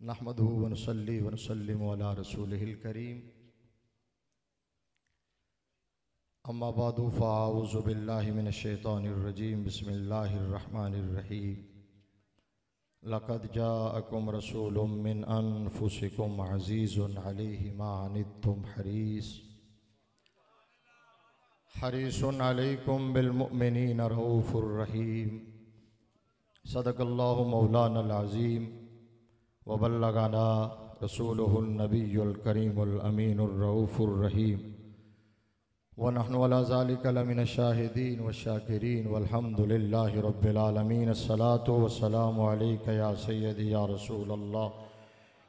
नहमदुहु व नुसल्ली व नुसल्लिमु अला रसूलिहिल करीम। अम्मा बादु फ़अऊज़ु बिल्लाहि मिनश शैतानिर रजीम। बिस्मिल्लाहिर रहमानिर रहीम। लक़द जाअकुम रसूलुम मिन अनफुसिकुम अज़ीज़ुन अलैहि मा अनित्तुम हरीसुन अलैकुम बिल मुमिनीना रऊफ़ुर रहीम। सदक़ल्लाहु मौलानल अज़ीम व बल्लगना रसूलुहुन नबियुल करीमुल अमीनुर रऊफ़ुर रहीम। व नहनु अला ज़ालिका लमिनश शाहिदीन व शाकिरीन वल्हम्दुलिल्लाहि रब्बिल आलमीन। अस्सलातु वस्सलामु अलैका या सय्यदी या रसूलल्लाह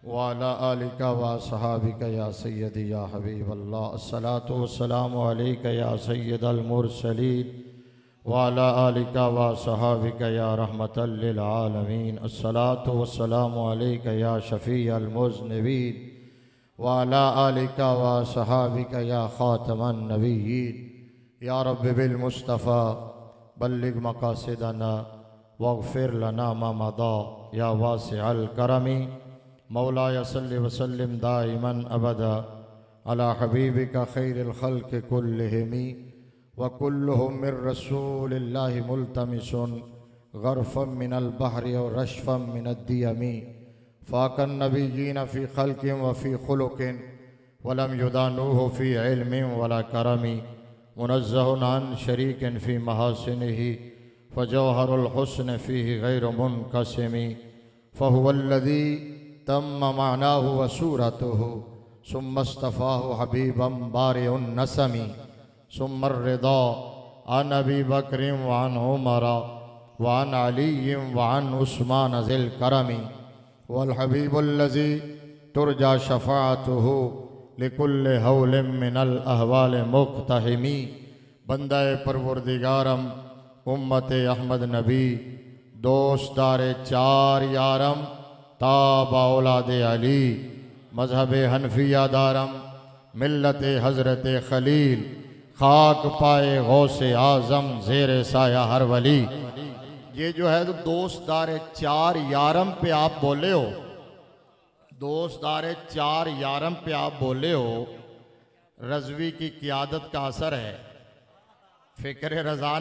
व अला आलिका व अस्हाबिका या सय्यदी या हबीबल्लाह। अस्सलातु वस्सलामु अलैका या सय्यदल मुरसलीन व अला आलिका व अस्हाबिका या रहमतल लिल आलमीन। अस्सलातु वस्सलामु अलैका या शफ़ीअल मुज़निबीन व अला आलिका व अस्हाबिका या ख़ातमन नबिय्यीन। या रब्बि बिल मुस्तफ़ा बल्लिग मक़ासिदना वग़फ़िर लना मा मदा या वासिअल करमी। मौलाया सल्लि व सल्लिम दाइमन अबदा अला हबीबिका खैरिल ख़ल्क़ि कुल्लिहिम व कुल्लुहुम मिर रसूलिल्लाहि मुल्तमिसुन ग़रफ़म मिनल बहरि व रशफ़म मिनद दियमी। फ़ाक़न नबिय्यीन फ़ी ख़ल्क़िन व फ़ी ख़ुलुक़िन वलम युदानूहु फ़ी इल्मिन वला करमी। मुनज़्ज़हुन अन शरीकिन फ़ी महासिनिही फ़जौहरुल हुस्न फ़ीहि ग़ैरु मुनक़सिमी। फ़हुवल्लज़ी तम्म मानाहु व सूरतुहु सुम्मा इस्तफ़ाहु हबीबम बारिउन नसमी। सुम्मा रिदा अन अबी बकरिन व अन उमर व अन अलीय्यिन व अन उस्मान ज़िल करमी। वल हबीबुल्लज़ी तुरजा शफ़ाअतुहु लिकुल्लि हौलिन मिनल अहवाल मुक़्तहिमी। बंदाए परवरदिगारम उम्मते अहमद नबी दोस्तदारे चार यारम ताबा औलादे अली मज़हब हनफिया दारम मिल्लत हज़रत खलील खाक पाए गौसे आज़म ज़ेर साया हर वली। ये जो है तो दोस्तदारे चार यारम पे आप बोले हो, दोस्तदारे चार यारम पे आप बोले हो। रज़वी की क़ियादत का असर है, फ़िक्र रज़ा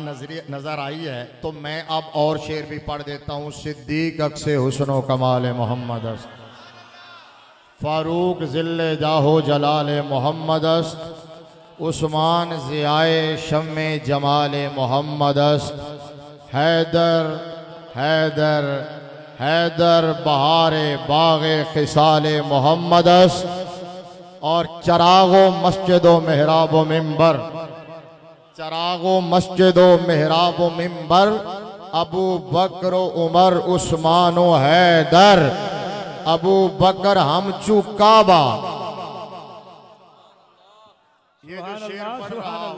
नज़र आई है। तो मैं अब और शेर भी पढ़ देता हूँ। सिद्दीक़ अक्से हुस्न कमाल मोहम्मद अस्त, फ़ारूक ज़िल्ले जाहो जलाल मोहम्मद अस्त, उस्मान ज़ियाए शम्मे जमाल मोहम्मद अस्त। हैदर हैदर हैदर बहारे बाग़े ख़िसाले मोहम्मद अस्त। और चरागो मस्जिदो मेहराबो मिंबर, चरागो मस्जिदो मेहराबो मिंबर, अबू बकर उमर उस्मानो हैदर। अबू बकर हम चू काबा। ये जो शेर पढ़ रहा हूँ,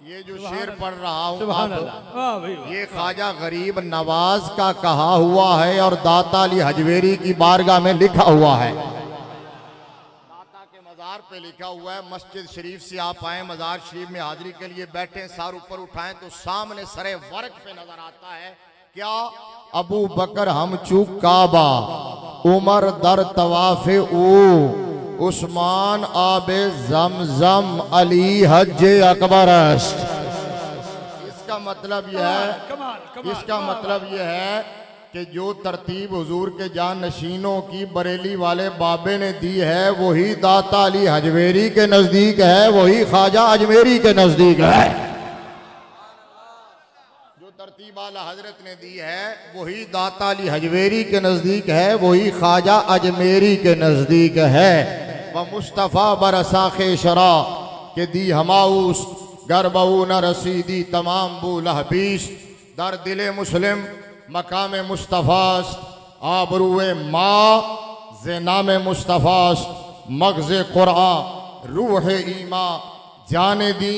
ये जो शेर पढ़ रहा हूँ अब, ये ख्वाजा गरीब नवाज का कहा हुआ है और दाता अली हजवेरी की बारगाह में लिखा हुआ है। दाता के मज़ार पे लिखा हुआ है। मस्जिद शरीफ से आप आए, मज़ार शरीफ में हाजिरी के लिए बैठे, सार ऊपर उठाएं तो सामने सरे वर्क पे नजर आता है क्या? अबू बकर हम चूक काबा, उमर दर तवाफ़े उस्मान आबे ज़मज़म, अली हज अकबर अस्त। इसका मतलब यह है, इसका मतलब यह है कि जो तरतीब हुजूर के जान नशीनों की बरेली वाले बाबे ने दी है वही दाता अली हजवेरी के नज़दीक है, वही ख्वाजा अजमेरी के नज़दीक है। जो तरतीब आला हजरत ने दी है वही दाता अली हजवेरी के नज़दीक है, वही ख्वाजा अजमेरी के नज़दीक है। व मुस्तफ़ा बरसाखे शरा के दी हमाउस गरबऊ न रसीदी तमाम बुलहबीस। दर दिले मुस्लिम मकाम मुस्तफ़ास्त, आबरूए माँ ज़ेनाम मुस्तफ़ास्त। मग़ज़ क़ुरआन रूह ईमा जाने दी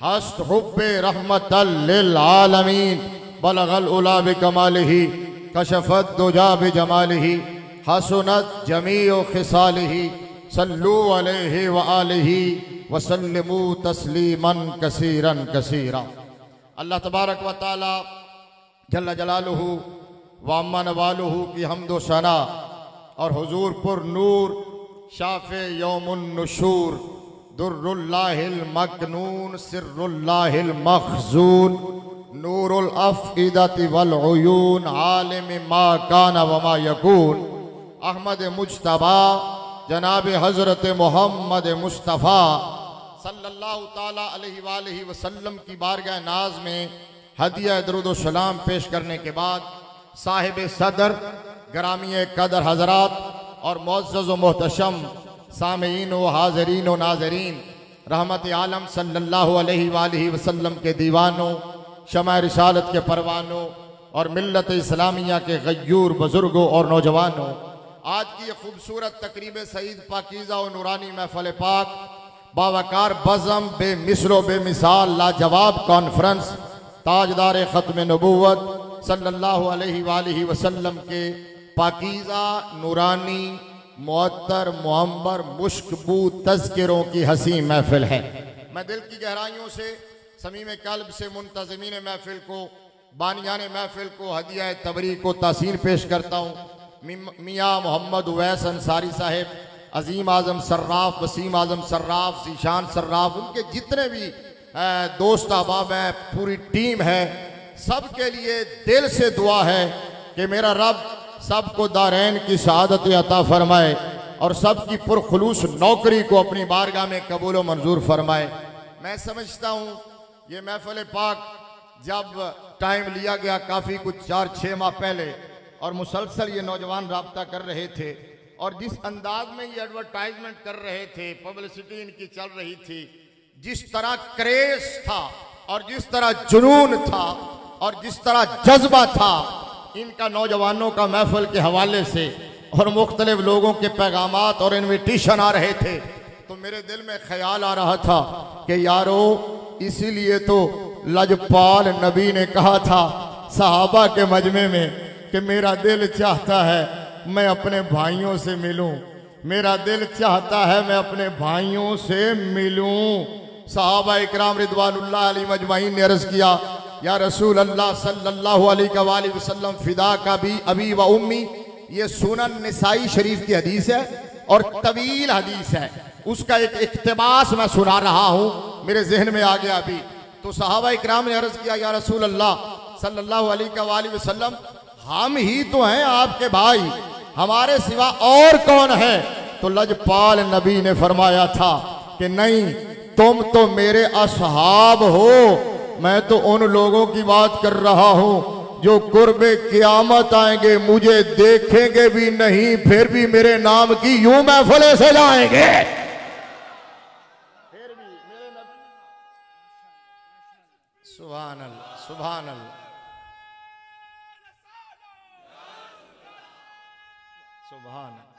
हस्त हुब्बे रहमतल लिल आलमीन। बलगल उला बिकमालिही कशफ़त दुजा बिजमालिही हसनत जमीउ ख़िसालिही। सल्लु अलैहि व आलिही व सल्लिमू तस्लीमन कसीरन कसीरा। अल्लाह तबारक व तआला जल्ल जलालुहु वामन वालुहु की हम्दो सना और हुजूर पुर नूर शाफ़े यौमुन नुशूर दुर्रुल्लाहिल मकनून सिर्रुल्लाहिल मखजून नूरुल अफ़इदति वल उयून आलिम मा कान व मा यकून अहमद मुज्तबा जनाब हज़रत मोहम्मद मुस्तफ़ा सल्लल्लाहु ताला अलैहि वसल्लम की बारगाह नाज में हदिया दरूद व सलाम पेश करने के बाद साहिब सदर ग्रामी कदर हजरात और मुअज़्ज़ज़ व मोहतशम सामीन व हाज़रीन व नाज़रीन रहमत आलम सल्लल्लाहु अलैहि वसल्लम के दीवानों शमा रिसालत के परवानों और मिल्लत इस्लामिया के गयूर बुजुर्गों और नौजवानों, आज की ये खूबसूरत तकरीब सईद पाकीज़ा और नूरानी महफ़िल पाक बावकार बज़म बेमिसलो बेमिसाल लाजवाब कॉन्फ्रेंस ताजदार ख़त्म नबूवत सल्लल्लाहु अलैहि वसल्लम के पाकीज़ा नूरानी मुअत्तर मुअम्बर मुश्कबू तज़किरों की हसी महफिल है। मैं दिल की गहराइयों से समीम कल्ब से मुंतज़मीन महफिल को बानियान महफिल को हदिया तबरीक को तासीर पेश करता हूँ। मियाँ मोहम्मद उवैस अंसारी साहिब, अजीम आज़म सर्राफ, वसीम आज़म सर्राफ, ज़ीशान सर्राफ, उनके जितने भी दोस्त अहबाब हैं, पूरी टीम है, सब के लिए दिल से दुआ है कि मेरा रब सबको दारैन की शहादत अता फरमाए और सबकी पुरखुलूस नौकरी को अपनी बारगाह में कबूल व मंजूर फरमाए। मैं समझता हूँ ये महफिल पाक जब टाइम लिया गया काफ़ी कुछ 4-6 माह पहले और मुसलसल ये नौजवान राब्ता कर रहे थे और जिस अंदाज में ये एडवर्टाइजमेंट कर रहे थे, पब्लिसिटी इनकी चल रही थी, जिस तरह क्रेज था और जिस तरह जुनून था और जिस तरह जज्बा था इनका नौजवानों का महफिल के हवाले से और मुख्तलिफ लोगों के पैगामात और इन्विटेशन आ रहे थे, तो मेरे दिल में ख्याल आ रहा था कि यारो इसीलिए तो लजपाल नबी ने कहा था सहाबा के मजमे में कि मेरा दिल चाहता है मैं अपने भाइयों से मिलूं, मेरा दिल चाहता है मैं अपने भाइयों से मिलूं। सहाबा इकराम रिदवानुल्लाह अलैहिम अजमाइन ने अर्ज़ किया, या रसूल अल्लाह सल्लल्लाहु अलैहि वसल्लम फिदा का भी अबी व उम्मी। ये सुनन निसाई शरीफ की हदीस है और तवील हदीस है, उसका एक इक्तिबास मैं सुना रहा हूँ, मेरे जहन में आ गया अभी। तो सहाबा इकराम ने अर्ज़ किया, या रसूल अल्लाह सल्लल्लाहु अलैहि वसल्लम हम ही तो हैं आपके भाई, हमारे सिवा और कौन है? तो लजपाल नबी ने फरमाया था कि नहीं, तुम तो मेरे असहाब हो, मैं तो उन लोगों की बात कर रहा हूं जो कुर्बे क़यामत आएंगे, मुझे देखेंगे भी नहीं, फिर भी मेरे नाम की यूं महफिल से जाएंगे। फिर भी मेरे नबी। सुभान अल्लाह, सुभान अल्लाह, सुभान अल्लाह।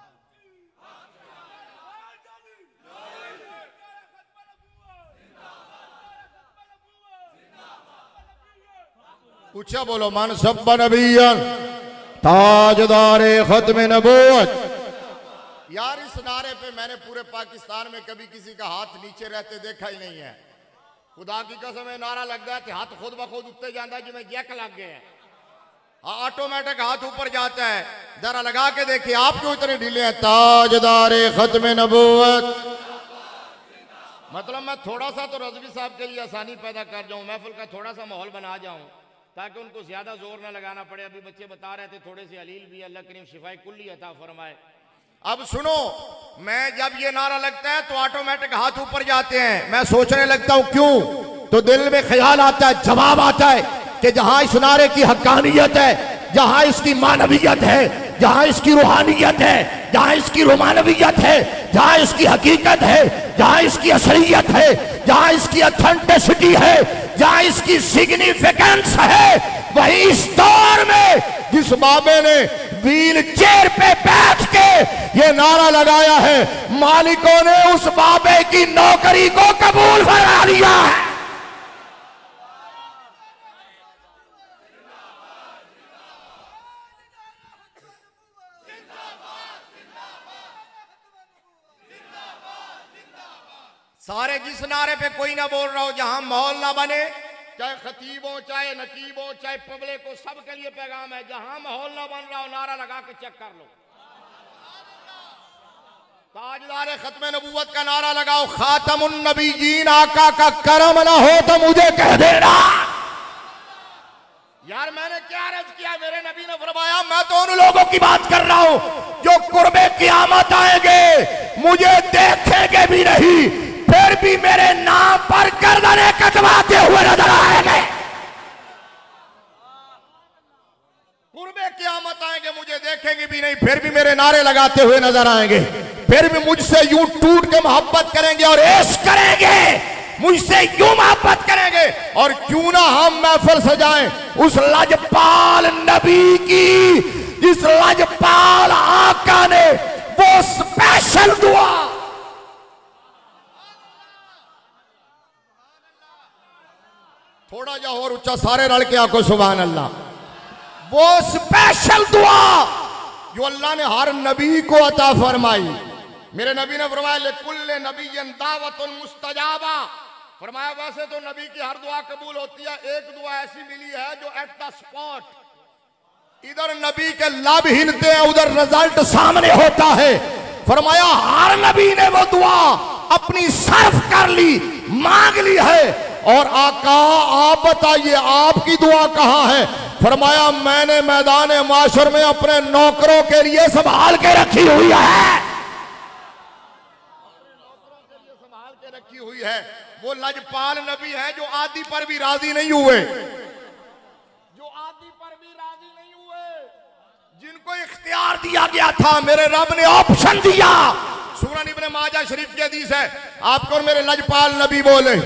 ऊंचा बोलो, मन सब्बा नबीयन ताजदारे खत्म नबूवत। यार इस नारे पे मैंने पूरे पाकिस्तान में कभी किसी का हाथ नीचे रहते देखा ही नहीं है। खुदा की कसम है, नारा लग जाए हाथ खुद ब खुद उत्ते जाता है जिमें जैक लग गए हैं, ऑटोमेटिक हाथ ऊपर जाता है। जरा लगा के देखिए आप क्यों इतने ढीले हैं। ताजदारे खत्म नबूवत। मतलब मैं थोड़ा सा तो रज़वी साहब के लिए आसानी पैदा कर जाऊं, महफिल का थोड़ा सा माहौल बना जाऊं ताकि उनको ज्यादा जोर ना लगाना पड़े। अभी बच्चे बता रहे थे थोड़े से अलील भी, अल्लाह करीम शिफाए कुल्ली अता फरमाए। अब सुनो, मैं जब ये नारा लगता है तो ऑटोमेटिक हाथ ऊपर जाते हैं। मैं सोचने लगता हूं क्यों, तो दिल में ख्याल आता है, जवाब आता है कि जहां इस नारे की हक्कानियत है, जहां इसकी मानवियत है, जहां इसकी रूहानियत है, जहां इसकी रोमानवियत है, जहां इसकी हकीकत है, जहां इसकी असलियत है, जहां इसकी ऑथेंटिसिटी है, जहां इसकी सिग्निफिकेंस है, वही इस दौर में जिस बाबे ने व्हील चेयर पे बैठ के ये नारा लगाया है, मालिकों ने उस बाबे की नौकरी को कबूल करा लिया है। सारे जिस नारे पे कोई ना बोल रहा हो, जहां माहौल ना बने, चाहे खतीब हो, चाहे नकीब हो, चाहे पब्लिक हो, सबके लिए पैगाम है। जहां माहौल ना बन रहा हो, नारा लगा के चेक कर लो। ताजदार खत्म नबूवत का नारा लगाओ, खातमुन नबीयीन, आका का करम ना हो तो मुझे कह देना। यार मैंने क्या अर्ज किया, मेरे नबी ने फरमाया मैं तो उन लोगों की बात कर रहा हूं जो कुर्बे क़यामत आएंगे, मुझे देखेंगे भी नहीं, फिर भी मेरे नाम पर गर्दनें कटवाते हुए नजर आएंगे। कुर्बे क़यामत आएंगे, मुझे देखेंगे भी नहीं, फिर भी मेरे नारे लगाते हुए नजर आएंगे, फिर भी मुझसे यूं टूट के मोहब्बत करेंगे और इश्क करेंगे, मुझसे यूं मोहब्बत करेंगे। और क्यों ना हम महफिल सजाएं उस लजपाल नबी की, जिस लजपाल आका ने वो स्पेशल दुआ, थोड़ा जा और ऊंचा सारे रल के आको सुभान अल्लाह, वो स्पेशल दुआ जो अल्लाह ने हर नबी को अता फरमाई। मेरे नबी ने फरमाया लिकुल्ले नबिय्यन दावतुन मुस्तजाबा, फरमाया वैसे तो नबी की हर दुआ कबूल होती है, एक दुआ ऐसी मिली है जो एट द स्पॉट, इधर नबी के लाभ हिलते हैं, उधर रिजल्ट सामने होता है। फरमाया हर नबी ने वो दुआ अपनी सर्फ कर ली, मांग ली है। और आका आप बताइए आपकी दुआ कहां है? फरमाया मैंने मैदान माशर में अपने नौकरों के लिए संभाल के रखी हुई है, संभाल के रखी हुई है। वो लजपाल नबी है जो आदि पर भी राजी नहीं हुए, जो आदि पर भी राजी नहीं हुए, जिनको इख्तियार दिया गया था, मेरे रब ने ऑप्शन दिया। सूरन इब्ने माजा शरीफ की हदीस है, आपको और मेरे लजपाल नबी बोले,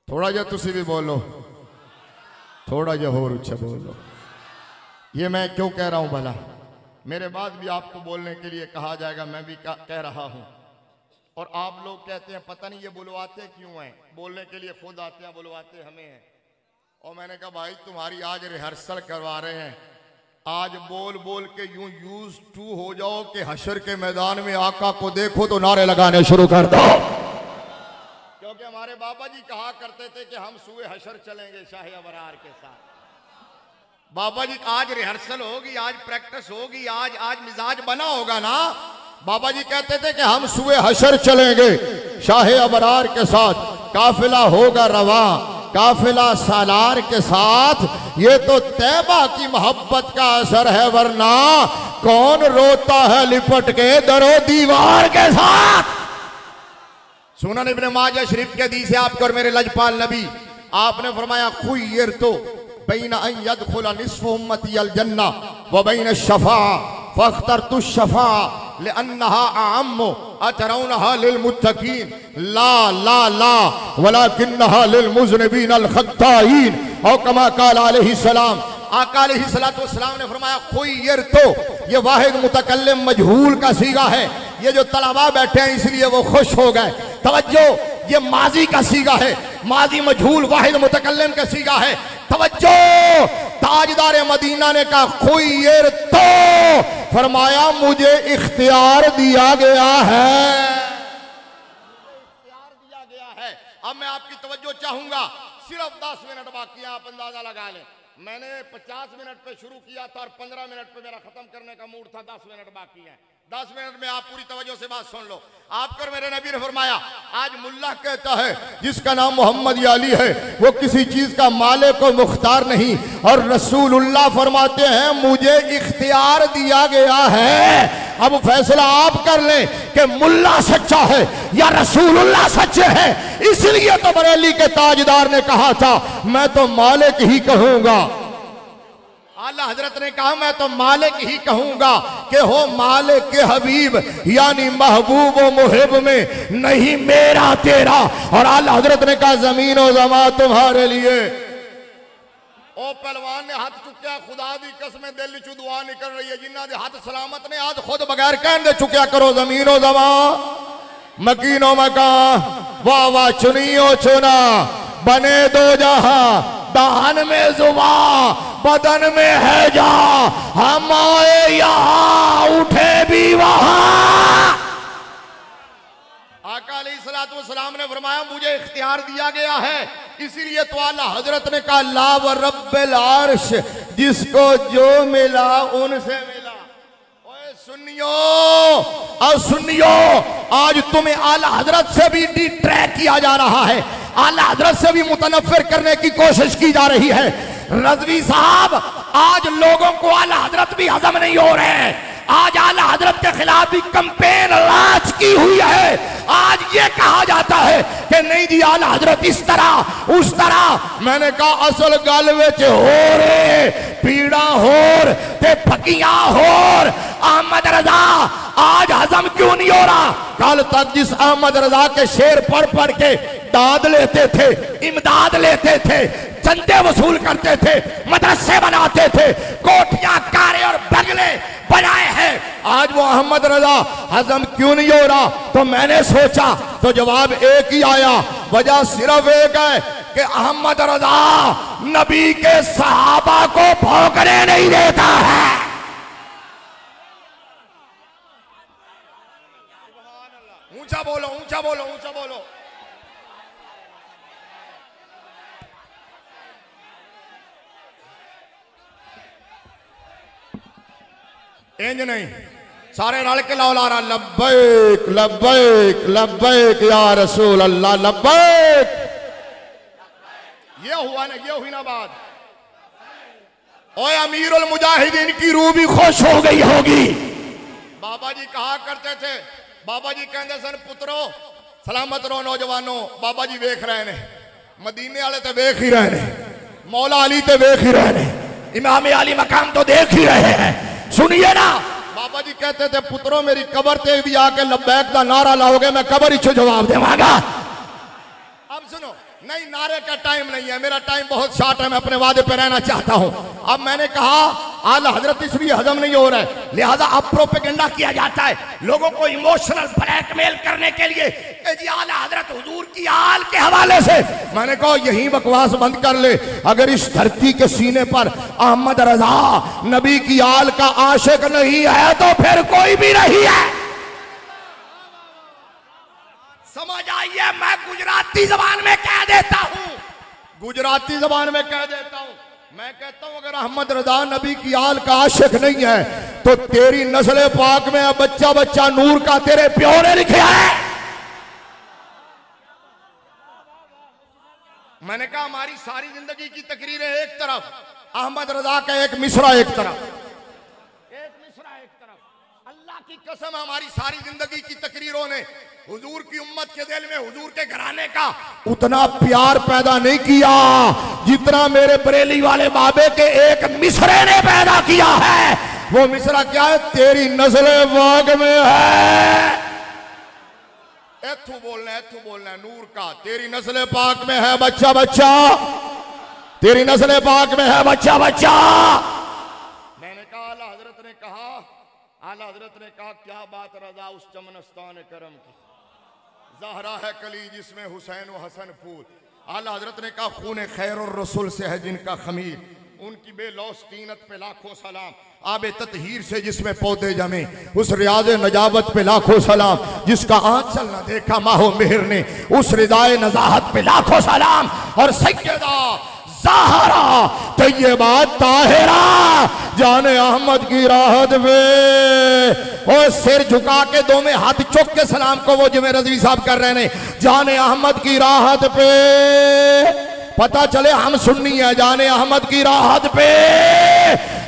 थोड़ा जा तुसी भी बोलो, थोड़ा जा और ऊंचा बोलो। ये मैं क्यों कह रहा हूं भला, मेरे बाद भी आपको बोलने के लिए कहा जाएगा, मैं भी कह रहा हूं। और आप लोग कहते हैं पता नहीं ये बुलवाते क्यों हैं, बोलने के लिए खुद आते हैं, बुलवाते हमें हैं। और मैंने कहा भाई तुम्हारी आज रिहर्सल करवा रहे हैं, आज बोल बोल के यूं यूज टू हो जाओ कि हशर के मैदान में आका को देखो तो नारे लगाने शुरू कर दो। क्योंकि हमारे बाबा जी कहा करते थे कि हम सुए हशर चलेंगे शाहे अबरार के साथ। बाबा जी आज रिहर्सल होगी, आज प्रैक्टिस होगी, आज मिजाज बना होगा ना। बाबा जी कहते थे कि हम सुए हशर चलेंगे शाहे अबरार के साथ, काफिला होगा रवा काफिला सालार के साथ। ये तो तैबा की मोहब्बत का असर है, वरना कौन रोता है लिपट के दरो दीवार के साथ। सुनन इब्ने माजा शरीफ के हदीस है, आपके और मेरे लजपाल नबी, आपने फरमाया खुय्यर तो बैन अन यदखुल निस्फु उम्मती अल जन्ना व बैन शफा फख्तरतु शफा लिअन्नहा अअम्मु अतरौनहा लिलमुत्तकीन ला ला ला वलाकिन्नहा लिलमुज़निबीन अल खत्ताईन। और कमा काल अलैहि सलाम, आका अलैहि सलातो वस्सलाम ने फरमाया खुय्यर तो, ये वाहिद मुतकल्लिम मजहूल का सीगा है, ये जो तलबा बैठे हैं इसलिए वो खुश हो गए। तवज्जो, ये माजी का सीगा है, माजी मजहूल वाहिद मुतकल्लिम का सीगा है। तवज्जो, ताजदार मदीना ने कहा खुय्यर तो, फरमाया मुझे इख्तियार दिया गया है, इख्तियार दिया गया है। अब मैं आपकी तवज्जो चाहूंगा, सिर्फ 10 मिनट बाकी है, आप अंदाजा लगा लें। मैंने 50 मिनट पे शुरू किया था और 15 मिनट पे मेरा खत्म करने का मूड था, 10 मिनट बाकी है। 10 मिनट में आप पूरी तवज्जो से बात सुन लो। आपको मेरे नबी ने फरमाया, आज मुल्ला कहता है जिसका नाम मोहम्मद अली है, वो किसी चीज का मालिक को मुख्तार नहीं, और रसूलुल्लाह फरमाते हैं मुझे इख्तियार दिया गया है। अब फैसला आप कर लें कि मुल्ला सच्चा है या रसूलुल्लाह सच्चे हैं। इसलिए तो बरेली के ताजदार ने कहा था मैं तो मालिक ही कहूंगा। आला हजरत ने कहा मैं तो मालिक ही कहूंगा कि हो मालिक के हबीब, यानी महबूब व मुहिब में नहीं मेरा तेरा। और आला हजरत ने कहा जमीन और जमा तुम्हारे लिए। ओ पहलवान ने हाथ चुक्या, खुदा दी कसम दिल चु दुआ निकल रही है, जिन्ना दे हाथ सलामत ने आज खुद बगैर कहन दे चुक्या करो जमीनो जमा मकीनो मकान, वाह वाह चुनियो चुना, बने दो जहां, दाहन में जुबा बदन में है जा, हम आए यहां उठे भी वहां। आका अलैहिस्सलातु वस्सलाम ने फरमाया मुझे इख्तियार दिया गया है, इसीलिए तो आला हजरत ने कहा ला व रब्बिल अर्श, जिसको जो मिला उनसे मिला। ओए सुनियो, और सुनियो, आज तुम्हें आला हजरत से भी डिट्रैक किया जा रहा है, आला हजरत से भी मुतनफिर करने की कोशिश की जा रही है। रजवी साहब, आज लोगों को आला हजरत भी हजम नहीं हो रहे हैं। आज आला हजरत के खिलाफ भी कंपेन लॉन्च की हुई है। आज ये कहा जाता है कि नहीं जी आला हजरत इस तरह उस तरह। मैंने कहा असल गल विच हो रे पीड़ा होर ते फकियां होर। अहमद रजा आज हजम क्यों नहीं हो रहा? कल तक जिस अहमद रजा के शेर पढ़ पढ़ के दाद लेते थे, इमदाद लेते थे, चंदे वसूल करते थे, मदरसे बनाते थे, कोठियां कारे और बगले बनाए हैं, आज वो अहमद रजा हजम क्यों नहीं हो रहा? तो मैंने सोचा तो जवाब एक ही आया, वजह सिर्फ एक है कि अहमद रजा नबी के सहाबा को भौंकने नहीं देता है। ऊंचा बोलो, ऊंचा बोलो, ऊंचा बोलो। इंज नहीं, सारे रल के लाओ लारा लब्बैक लब्बैक लब्बैक या रसूल अल्लाह लब्बैक। ये हुआ ना, ये हुई ना बात। ओए अमीरुल मुजाहिदीन की रूह भी खुश हो गई होगी। बाबा जी कहा करते थे, बाबा जी कहते सन पुत्रो सलामत रहो नौजवानों। बाबा जी वेख रहे ने, मदीने वाले तो वेख ही रहे ने, मौला अली तो वेख ही रहे ने, इमाम अली मकाम तो देख ही रहे हैं। सुनिए ना, बाबा जी कहते थे पुत्रों मेरी कबर ते भी आके लब्बैक का नारा लाओगे, मैं कबर ही जवाब देवांगा। अब सुनो, नहीं नारे का टाइम नहीं है, मेरा टाइम बहुत शॉर्ट है, मैं अपने वादे पे रहना चाहता हूं। अब मैंने कहा आला हजरत इसलिए हजम नहीं हो रहा है, लिहाजा अब प्रोपेगेंडा किया जाता है लोगों को इमोशनल ब्लैकमेल करने के लिए कि जी आला हजरत हुजूर की आल के हवाले से। मैंने कहा यही बकवास बंद कर ले। अगर इस धरती के सीने पर अहमद रजा नबी की आल का आशिक नहीं है तो फिर कोई भी नहीं है। समझ आइए, मैं गुजराती जबान में कह देता हूं, गुजराती जबान में कह देता हूं, मैं कहता हूं अगर अहमद रजा नबी की आल का आशिक नहीं है तो तेरी नस्ल पाक में बच्चा बच्चा नूर का तेरे प्यो ने लिखा है। मैंने कहा हमारी सारी जिंदगी की तकरीरें एक तरफ, अहमद रजा का एक मिसरा एक तरफ, एक मिसरा एक तरफ। अल्लाह की कसम हमारी सारी जिंदगी की तकरीरों ने हुजूर की उम्मत के दिल में हुजूर के घराने का उतना प्यार पैदा नहीं किया जितना मेरे बरेली वाले बाबे के एक मिसरे ने पैदा किया है। वो मिसरा क्या है? तेरी नस्ल बाग में है, एथू बोलना है नूर का, तेरी नस्ल पाक में है बच्चा बच्चा, तेरी नस्ल पाक में है बच्चा बच्चा। मैंने कहा आला हजरत ने कहा, आला हजरत ने कहा क्या बात रजा उस चमनस्तान करम की, ज़हरा है कली जिसमें हुसैन व हसन फूल। आला हजरत ने कहा खून खैर और रसूल से है जिनका खमीर, उनकी बेलौस कीनत पे लाखों सलाम। आबे ततहीर से जिसमें पौधे जमे, उस रियाज नजावत पे लाखों सलाम। जिसका आंचल न देखा माहो मेहर ने, उस रिदाए नजाहत पे लाखों सलाम। और सैयदा ज़हरा तैयबा ताहिरा जाने अहमद की राहत पे। और सिर झुका के दो में हाथ चुक के सलाम को वो जिम्मे रज़वी साहब कर रहे हैं, जाने अहमद की राहत पे। पता चले हम सुन्नी है, जाने अहमद की राहत पे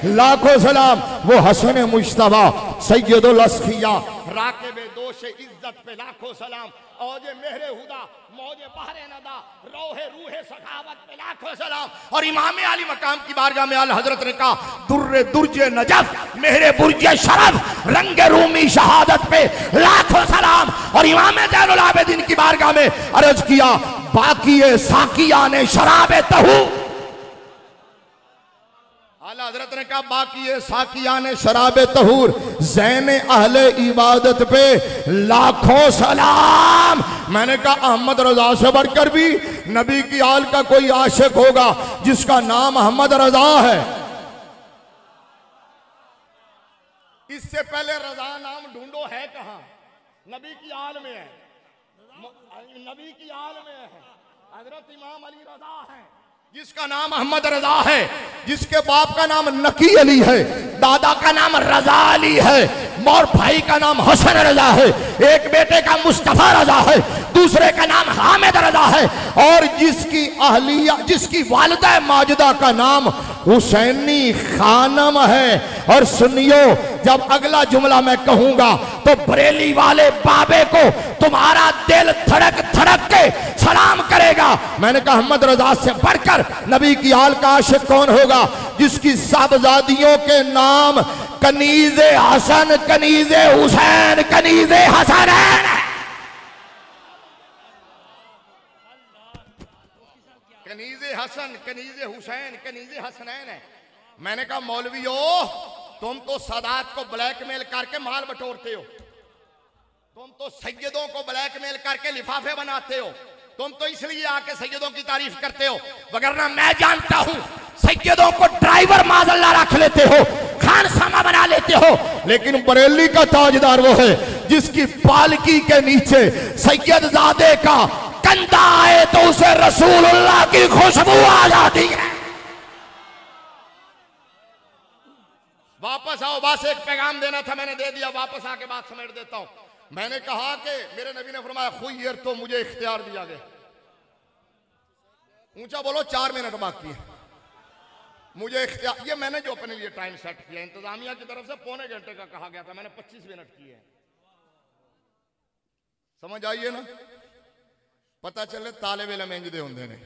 लाखों सलाम। वो हसन मुश्तबा सैयदुल अस्फिया राकिबे दोष इज्जत पे लाखों सलाम। औजे मेहरे हुदा मौजे बहरे नदा रोहे रूहे सखावत पे लाखों सलाम। और इमाम अली मकाम की बारगाह में आला हजरत ने कहा दुर्रे दुर्जे नजफ मेहरे बुर्जे शरफ रंगे रूमी शहादत पे लाखों सलाम। और इमाम ज़ैनुल आबिदीन की बारगाह में अर्ज किया बाकी साकिया ने शराबे तहू। आला हजरत ने कहा बाकी साकिया ने शराबे तहूर ज़ैने अहले इबादत पे लाखों सलाम। मैंने कहा अहमद रजा से बढ़कर भी नबी की आल का कोई आशिक होगा जिसका नाम अहमद रजा है। इससे पहले रजा नाम ढूंढो है कहां? नबी की आल में है, नबी की आल में है। हजरत इमाम अली रजा है, जिसका नाम अहमद रजा है, जिसके बाप का नाम नकी अली है, दादा का नाम रजा अली है और भाई का नाम हसन रजा है, एक बेटे का मुस्तफा रजा है, दूसरे का नाम हामिद रजा है, और जिसकी अहलिया जिसकी वालिदा माजिदा का नाम हुसैनी खानम है। और सुनियो, जब अगला जुमला मैं कहूंगा तो बरेली वाले बाबे को तुम्हारा दिल धड़क धड़क के सलाम करेगा। मैंने कहा अहमद रजा से बढ़कर नबी की आल का आशिक कौन होगा, जिसकी साहबजादियों के नाम कनीज़े हसन, कनीज़े हुसैन, कनीज़े हसनैन है। कनीज़े हसन, कनीज़े हुसैन, कनीज़े हसनैन है। मैंने कहा मौलवियो, तुम तो सादात को ब्लैकमेल करके माल बटोरते हो, तुम तो सैयदों को ब्लैकमेल करके लिफाफे बनाते हो, तुम तो इसलिए आके सैयदों की तारीफ करते हो, वगरना मैं जानता हूं सैयदों को ड्राइवर माज़ल्ला रख लेते हो, खान सामा बना लेते हो, लेकिन बरेली का ताजदार वो है जिसकी पालकी के नीचे सैयदजादे का कंधा आए तो उसे रसूलुल्लाह की खुशबू आ जाती है। वापस आओ, बस एक पैगाम देना था, मैंने दे दिया, वापस आके बात समेट देता हूं। मैंने कहा कि मेरे नबी ने फरमाया खुय्यर, तो मुझे इख्तियार दिया गया। ऊंचा बोलो, 4 मिनट बाकी है, मुझे इख्तियार। ये मैंने जो अपने लिए टाइम सेट किया, इंतजामिया की तरफ से पौने घंटे का कहा गया था, मैंने 25 मिनट किए हैं। समझ आइए ना, पता चले तालिब इल्म इंज दे होंदे ने,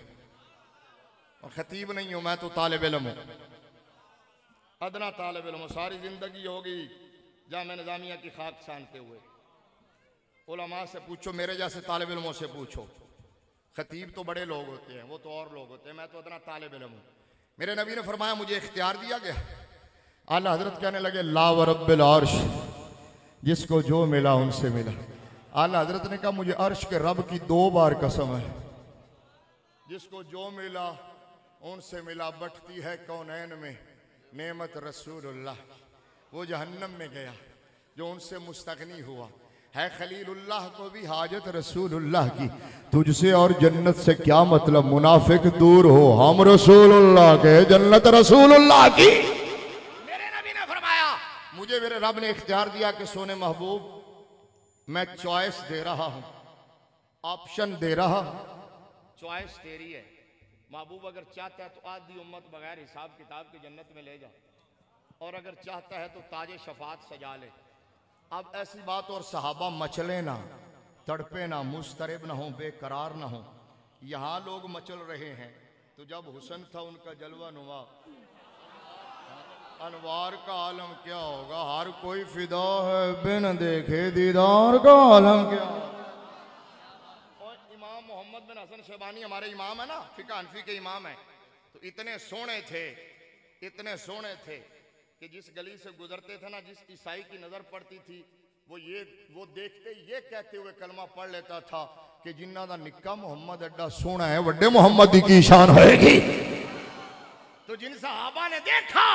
और खतीब नहीं हूं मैं, तो तालिब इल्म हूं, अदना तालिब इल्म। सारी जिंदगी होगी जामे निजामिया की खाक छानते हुए। उलमा से पूछो, मेरे जैसे तालिब इल्मों से पूछो, खतीब तो बड़े लोग होते हैं, वो तो और लोग होते हैं, मैं तो अदना तालिब इल्म हूं। मेरे नबी ने फरमाया मुझे इख्तियार दिया गया। आला हजरत कहने लगे ला व रब्बिल अर्श, जिसको जो मिला उनसे मिला। आला हजरत ने कहा मुझे अर्श के रब की 2 बार कसम है, जिसको जो मिला उनसे मिला। बटती है कौनैन में नेमत रसूलुल्लाह, वो जहन्नम में गया जो उनसे मुस्तगनी हुआ है। खलीलुल्लाह को भी हाजत रसूलुल्लाह की, तुझसे और जन्नत से क्या मतलब, मुनाफिक दूर हो, हम रसूलुल्लाह के, जन्नत रसूलुल्लाह की। मेरे नबी ने फरमाया मुझे मेरे रब ने इख्तियार दिया कि सोने महबूब मैं चॉइस दे रहा हूं, ऑप्शन दे रहा हूं, चॉइस तेरी है। महबूब अगर चाहता है तो आधी उम्मत बगैर हिसाब किताब की जन्नत में ले जा, और अगर चाहता है तो ताजे शफात सजा ले। अब ऐसी बात, और सहाबा मचले ना, तड़पे ना, मुस्तरब ना हो, बेकरार ना हो। यहाँ लोग मचल रहे हैं, तो जब हुसन था उनका जलवा नुमा, अनवार का आलम क्या होगा, हर कोई फिदा है बिन देखे दीदार का आलम क्या। और इमाम मोहम्मद बिन हसन शैबानी हमारे इमाम है ना, फिक़ह हनफी के इमाम है, तो इतने सोने थे, इतने सोने थे कि जिस गली से गुजरते थे ना, जिस ईसाई की नजर पड़ती थी, वो देखते ये कहते हुए कलमा पढ़ लेता था कि जिन्ना दा निक्का मोहम्मद एडा सोना है, वड्डे मोहम्मद की शान होएगी। तो जिन सहाबा ने देखा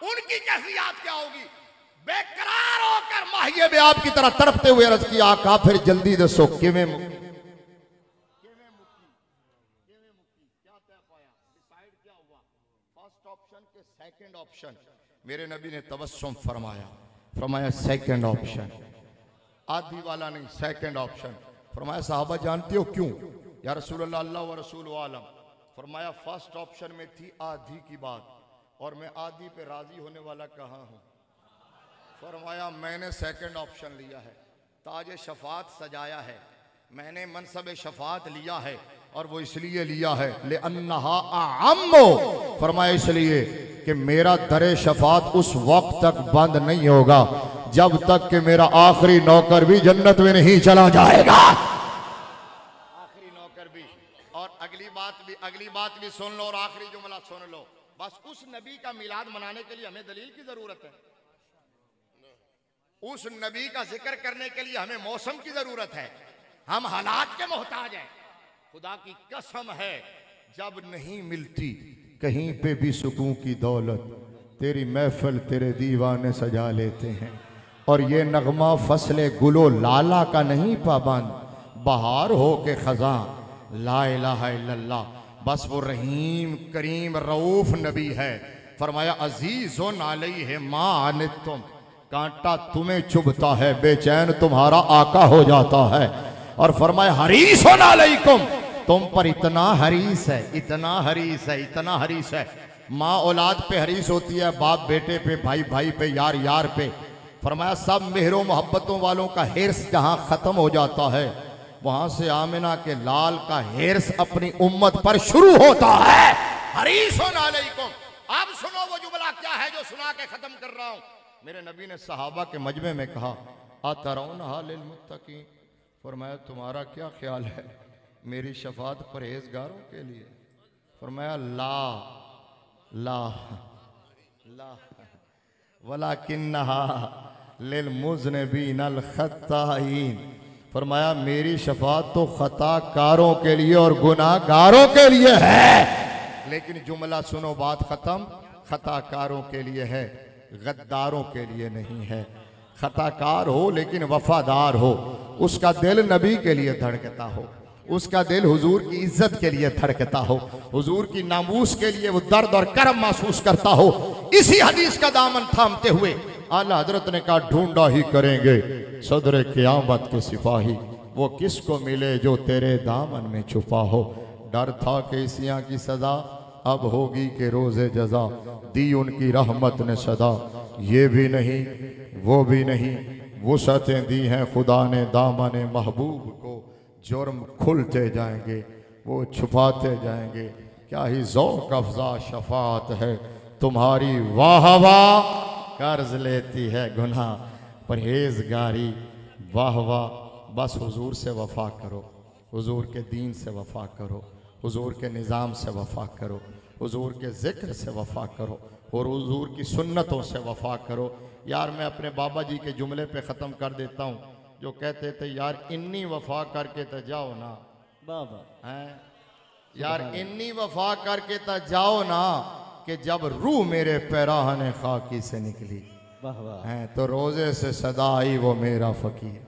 उनकी कैफियत क्या होगी, बेकरार होकर माहिए बे आप की तरह तड़पते हुए अर्ज किया आका फिर जल्दी दसो किवें मुक्ति, क्या तय पाया, डिसाइड क्या हुआ, फर्स्ट ऑप्शन के सेकंड ऑप्शन। मेरे नबी ने तबस्सुम फरमाया सेकंड ऑप्शन, आधी वाला नहीं, सेकंड ऑप्शन। फरमाया साहबा जानते हो क्यों या रसूलुल्लाह, अल्लाह व रसूल आलम। फरमाया फर्स्ट ऑप्शन में थी आधी की बात, और मैं आधी पे राजी होने वाला कहाँ हूँ। फरमाया मैंने सेकंड ऑप्शन लिया है, ताज शफात सजाया है, मैंने मनसब शफात लिया है, और वो इसलिए लिया है ले अन्नहा आम्मो। फरमाया इसलिए कि मेरा दरे शफात उस वक्त तक बंद नहीं होगा जब तक कि मेरा आखिरी नौकर भी जन्नत में नहीं चला जाएगा। आखिरी नौकर भी, और अगली बात भी सुन लो, और आखिरी जुमला सुन लो। बस उस नबी का मिलाद मनाने के लिए हमें दलील की जरूरत है, उस नबी का जिक्र करने के लिए हमें मौसम की जरूरत है, हम हालात के मोहताज हैं। खुदा की कसम है जब नहीं मिलती कहीं पे भी सुकून की दौलत, तेरी महफिल तेरे दीवाने सजा लेते हैं। और ये नगमा फसले गुलो लाला का नहीं पाबंद, बहार हो के खजा ला इलाहा इल्लल्लाह। बस वो रहीम करीम रऊफ नबी है। फरमाया अजीज़ुन अलैहि मा अनित्तुम, कांटा तुम्हें चुभता है, बेचैन तुम्हारा आका हो जाता है। और फरमाया हरीसुन अलैकुम, तुम पर इतना हरीस है, इतना हरीस है, इतना हरीस है। माँ औलाद पे हरीस होती है, बाप बेटे पे, भाई भाई पे, यार यार पे। फरमाया सब मेहरों मोहब्बतों वालों का हिर्स जहाँ ख़त्म हो जाता है, वहाँ से आमिना के लाल का हिर्स अपनी उम्मत पर शुरू होता है। हरीसुन अलैकुम। अब सुनो वो जुमला क्या है जो सुना के ख़त्म कर रहा हूँ। मेरे नबी ने सहाबा के मजमे में कहा अतरौनहा लिलमुत्तकीन, फरमाया तुम्हारा क्या ख्याल है मेरी शफात परहेजगारों के लिए? फरमाया ला ला ला वलाकिन्नहा लिलमुज़निबीनल खत्ताईन, फरमाया मेरी शफात तो खताकारों के लिए और गुनाहगारों के लिए है। लेकिन जुमला सुनो, बात खत्म, खताकारों के लिए है, गद्दारों के लिए नहीं है। खताकार हो लेकिन वफादार हो, उसका दिल नबी के लिए धड़कता हो, उसका दिल हुजूर की इज्जत के लिए धड़कता हो, हुजूर की नामूस के लिए वो दर्द और कर्म महसूस करता हो। इसी हदीस का दामन थामते हुए आला हजरत ने कहा ढूंढा ही करेंगे सदर क़यामत के सिपाही, वो किसको मिले जो तेरे दामन में छुपा हो। डर था कैसियां की सजा अब होगी के रोज़े जजा, दी उनकी रहमत ने सदा, ये भी नहीं वो भी नहीं, वुसअतें दी हैं खुदा ने दामन महबूब को, जुर्म खुलते जाएंगे वो छुपाते जाएंगे। क्या ही ज़ौक़ अफ़ज़ा शफ़ात है तुम्हारी, वाह वाह कर्ज लेती है गुनाह परहेजगारी, वाह वाह। बस हुजूर से वफ़ा करो, हुजूर के दीन से वफ़ा करो, हुजूर के निज़ाम से वफ़ा करो, हुजूर के ज़िक्र से वफ़ा करो और हुजूर की सुन्नतों से वफ़ा करो। यार मैं अपने बाबा जी के जुमले पे ख़त्म कर देता हूँ जो कहते थे यार इन्नी वफ़ा करके तो जाओ ना बाबा, हैं यार इन्नी वफ़ा करके तो जाओ ना कि जब रूह मेरे पैराहने खाकी से निकली हैं तो रोज़े से सदा आई वो मेरा फ़कीर।